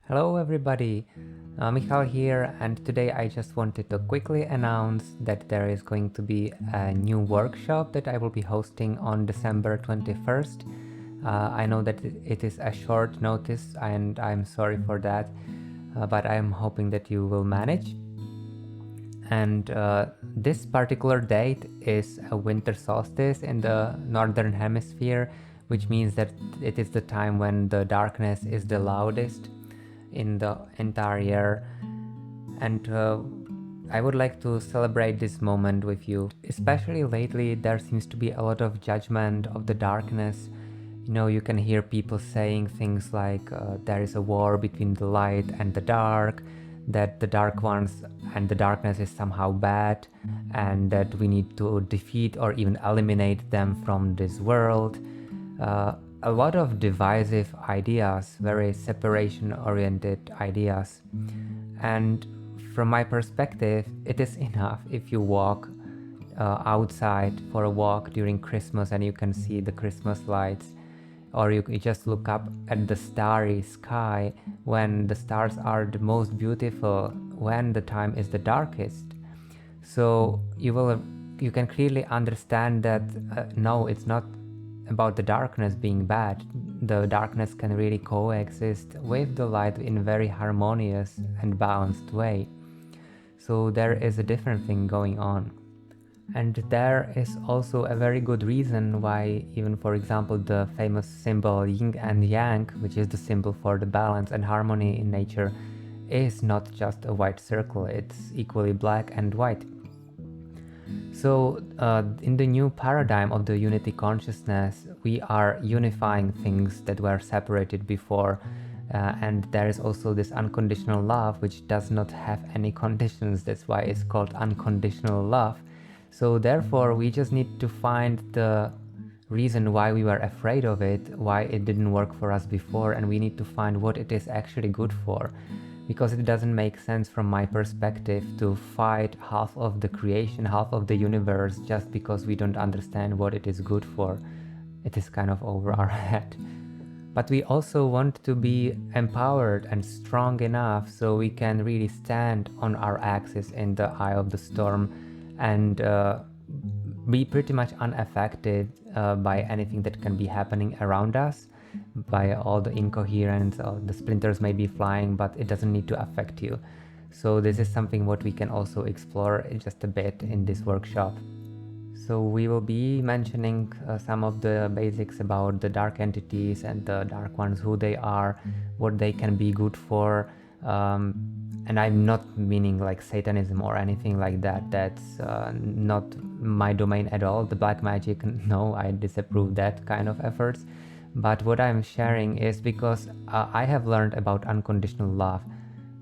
Hello everybody, Michal here, and today I just wanted to quickly announce that there is going to be a new workshop that I will be hosting on December 21st. I know that it is a short notice and I'm sorry for that, but I'm hoping that you will manage. And this particular date is a winter solstice in the northern hemisphere, which means that it is the time when the darkness is the loudest in the entire year. And I would like to celebrate this moment with you. Especially lately, there seems to be a lot of judgment of the darkness. You know, you can hear people saying things like there is a war between the light and the dark, that the dark ones and the darkness is somehow bad, and that we need to defeat or even eliminate them from this world. A lot of divisive ideas, very separation-oriented ideas. And from my perspective, it is enough if you walk outside for a walk during Christmas and you can see the Christmas lights, or you just look up at the starry sky when the stars are the most beautiful, when the time is the darkest. So you can clearly understand that no, it's not about the darkness being bad. The darkness can really coexist with the light in a very harmonious and balanced way. So there is a different thing going on. And there is also a very good reason why even, for example, the famous symbol Yin and Yang, which is the symbol for the balance and harmony in nature, is not just a white circle, it's equally black and white. So in the new paradigm of the unity consciousness, we are unifying things that were separated before. And there is also this unconditional love, which does not have any conditions. That's why it's called unconditional love. So therefore, we just need to find the reason why we were afraid of it, why it didn't work for us before, and we need to find what it is actually good for. Because it doesn't make sense from my perspective to fight half of the creation, half of the universe, just because we don't understand what it is good for. It is kind of over our head. But we also want to be empowered and strong enough so we can really stand on our axis in the eye of the storm and be pretty much unaffected by anything that can be happening around us, by all the incoherence, or the splinters may be flying, but it doesn't need to affect you. So this is something what we can also explore just a bit in this workshop. So we will be mentioning some of the basics about the dark entities and the dark ones, who they are, what they can be good for. And I'm not meaning like Satanism or anything like that. That's not my domain at all. The black magic, no, I disapprove that kind of efforts. But what I'm sharing is because I have learned about unconditional love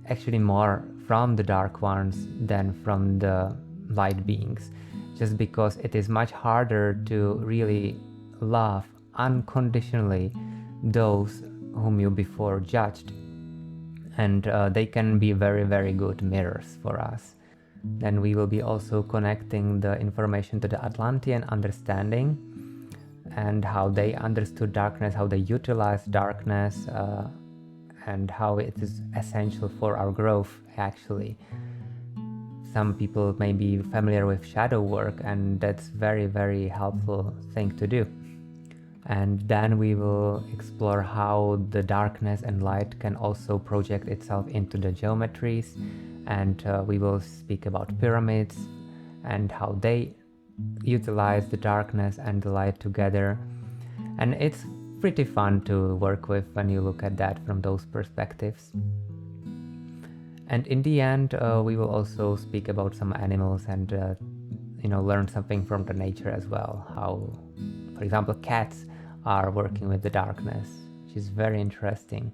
actually more from the dark ones than from the light beings, just because it is much harder to really love unconditionally those whom you before judged. And they can be very, very good mirrors for us. Then we will be also connecting the information to the Atlantean understanding and how they understood darkness, how they utilized darkness, and how it is essential for our growth, actually. Some people may be familiar with shadow work, and that's very, very helpful thing to do. And then we will explore how the darkness and light can also project itself into the geometries, and we will speak about pyramids and how they utilize the darkness and the light together. And it's pretty fun to work with when you look at that from those perspectives. And in the end, we will also speak about some animals and learn something from the nature as well. How, for example, cats are working with the darkness, which is very interesting.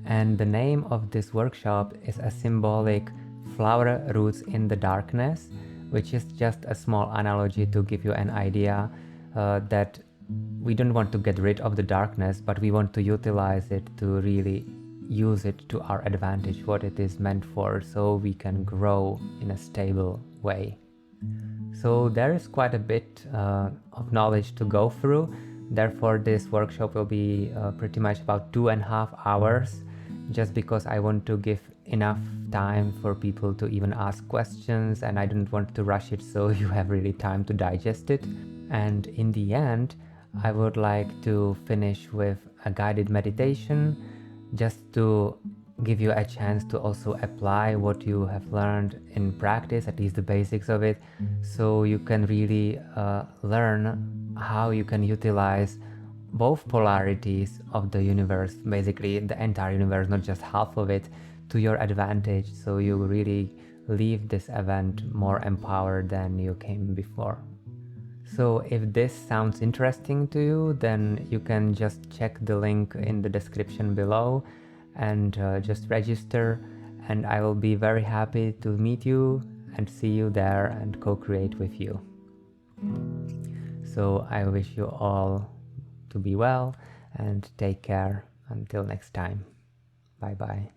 And the name of this workshop is a symbolic flower roots in the darkness, which is just a small analogy to give you an idea that we don't want to get rid of the darkness, but we want to utilize it to really use it to our advantage, what it is meant for, so we can grow in a stable way. So there is quite a bit of knowledge to go through. Therefore, this workshop will be pretty much about 2.5 hours. just because I want to give enough time for people to even ask questions, and I didn't want to rush it so you have really time to digest it. And in the end, I would like to finish with a guided meditation just to give you a chance to also apply what you have learned in practice, at least the basics of it, so you can really learn how you can utilize both polarities of the universe, basically the entire universe, not just half of it, to your advantage, so you really leave this event more empowered than you came before. So if this sounds interesting to you, then you can just check the link in the description below and just register, and I will be very happy to meet you and see you there and co-create with you. So I wish you all to be well and take care until next time. Bye bye.